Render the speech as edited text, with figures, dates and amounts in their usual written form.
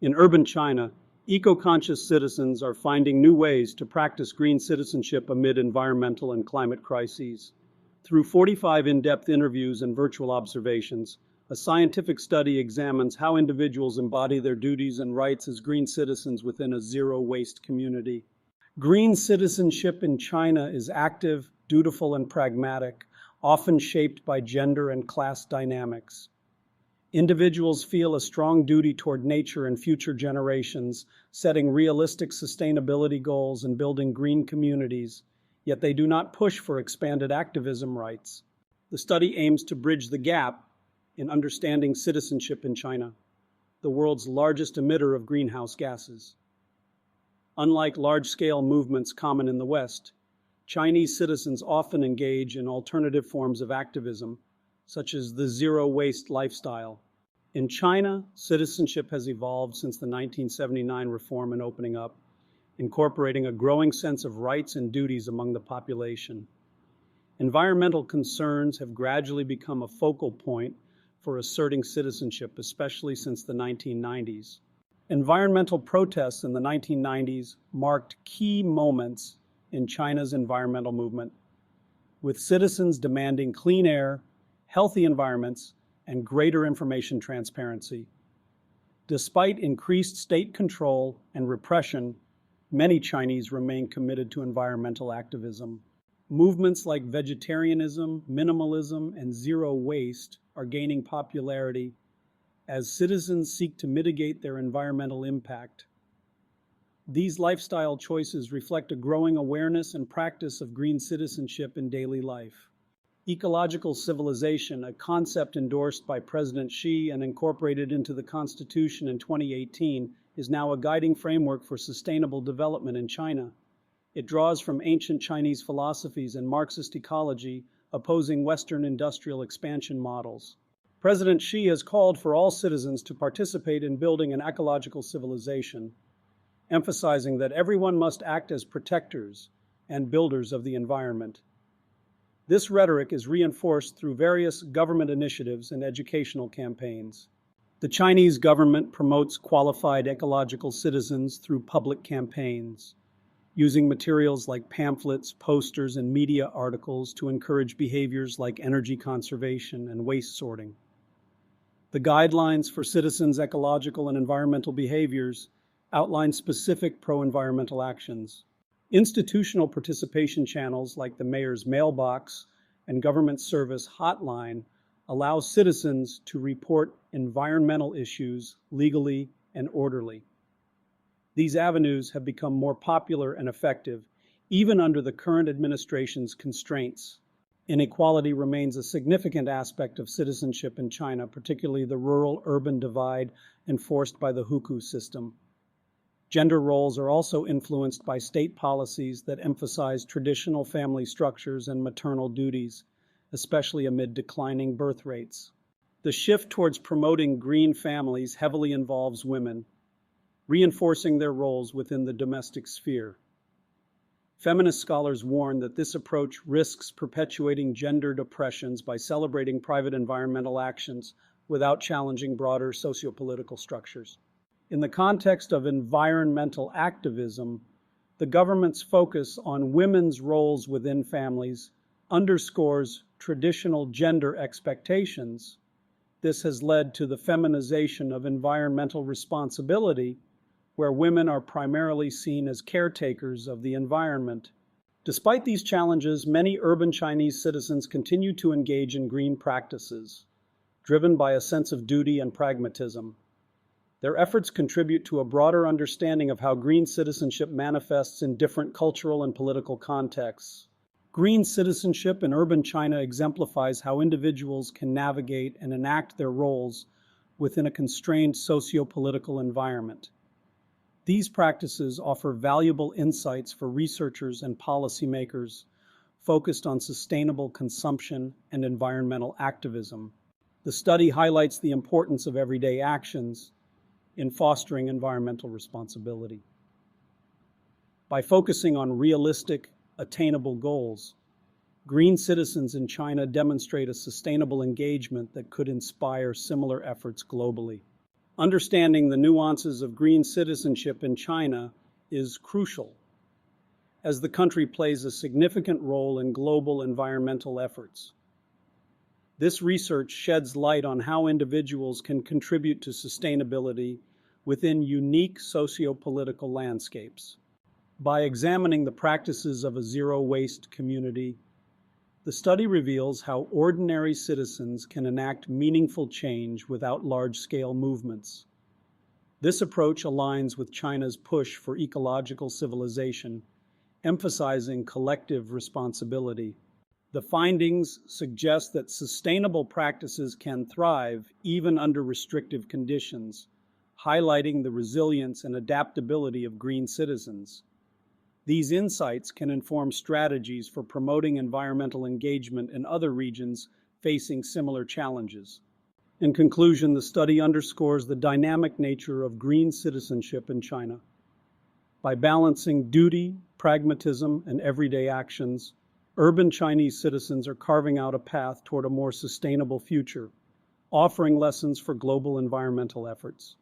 In urban China, eco-conscious citizens are finding new ways to practice green citizenship amid environmental and climate crises. Through 45 in-depth interviews and virtual observations, a scientific study examines how individuals embody their duties and rights as green citizens within a zero-waste community. Green citizenship in China is active, dutiful, and pragmatic, often shaped by gender and class dynamics. Individuals feel a strong duty toward nature and future generations, setting realistic sustainability goals and building green communities, yet they do not push for expanded activism rights. The study aims to bridge the gap in understanding citizenship in China, the world's largest emitter of greenhouse gases. Unlike large-scale movements common in the West, Chinese citizens often engage in alternative forms of activism, such as the zero-waste lifestyle. In China, citizenship has evolved since the 1979 reform and opening up, incorporating a growing sense of rights and duties among the population. Environmental concerns have gradually become a focal point for asserting citizenship, especially since the 1990s. Environmental protests in the 1990s marked key moments in China's environmental movement, with citizens demanding clean air, healthy environments, and greater information transparency. Despite increased state control and repression, many Chinese remain committed to environmental activism. Movements like vegetarianism, minimalism, and zero waste are gaining popularity as citizens seek to mitigate their environmental impact. These lifestyle choices reflect a growing awareness and practice of green citizenship in daily life. Ecological civilization, a concept endorsed by President Xi and incorporated into the Constitution in 2018, is now a guiding framework for sustainable development in China. It draws from ancient Chinese philosophies and Marxist ecology, opposing Western industrial expansion models. President Xi has called for all citizens to participate in building an ecological civilization, emphasizing that everyone must act as protectors and builders of the environment. This rhetoric is reinforced through various government initiatives and educational campaigns. The Chinese government promotes qualified ecological citizens through public campaigns, using materials like pamphlets, posters, and media articles to encourage behaviors like energy conservation and waste sorting. The guidelines for citizens' ecological and environmental behaviors outline specific pro-environmental actions. Institutional participation channels like the mayor's mailbox and government service hotline allow citizens to report environmental issues legally and orderly. These avenues have become more popular and effective, even under the current administration's constraints. Inequality remains a significant aspect of citizenship in China, particularly the rural-urban divide enforced by the hukou system. Gender roles are also influenced by state policies that emphasize traditional family structures and maternal duties, especially amid declining birth rates. The shift towards promoting green families heavily involves women, reinforcing their roles within the domestic sphere. Feminist scholars warn that this approach risks perpetuating gendered oppressions by celebrating private environmental actions without challenging broader sociopolitical structures. In the context of environmental activism, the government's focus on women's roles within families underscores traditional gender expectations. This has led to the feminization of environmental responsibility, where women are primarily seen as caretakers of the environment. Despite these challenges, many urban Chinese citizens continue to engage in green practices, driven by a sense of duty and pragmatism. Their efforts contribute to a broader understanding of how green citizenship manifests in different cultural and political contexts. Green citizenship in urban China exemplifies how individuals can navigate and enact their roles within a constrained socio-political environment. These practices offer valuable insights for researchers and policymakers focused on sustainable consumption and environmental activism. The study highlights the importance of everyday actions in fostering environmental responsibility. By focusing on realistic, attainable goals, green citizens in China demonstrate a sustainable engagement that could inspire similar efforts globally. Understanding the nuances of green citizenship in China is crucial, as the country plays a significant role in global environmental efforts. This research sheds light on how individuals can contribute to sustainability within unique socio-political landscapes. By examining the practices of a zero-waste community, the study reveals how ordinary citizens can enact meaningful change without large-scale movements. This approach aligns with China's push for ecological civilization, emphasizing collective responsibility. The findings suggest that sustainable practices can thrive even under restrictive conditions, highlighting the resilience and adaptability of green citizens. These insights can inform strategies for promoting environmental engagement in other regions facing similar challenges. In conclusion, the study underscores the dynamic nature of green citizenship in China. By balancing duty, pragmatism, and everyday actions, urban Chinese citizens are carving out a path toward a more sustainable future, offering lessons for global environmental efforts.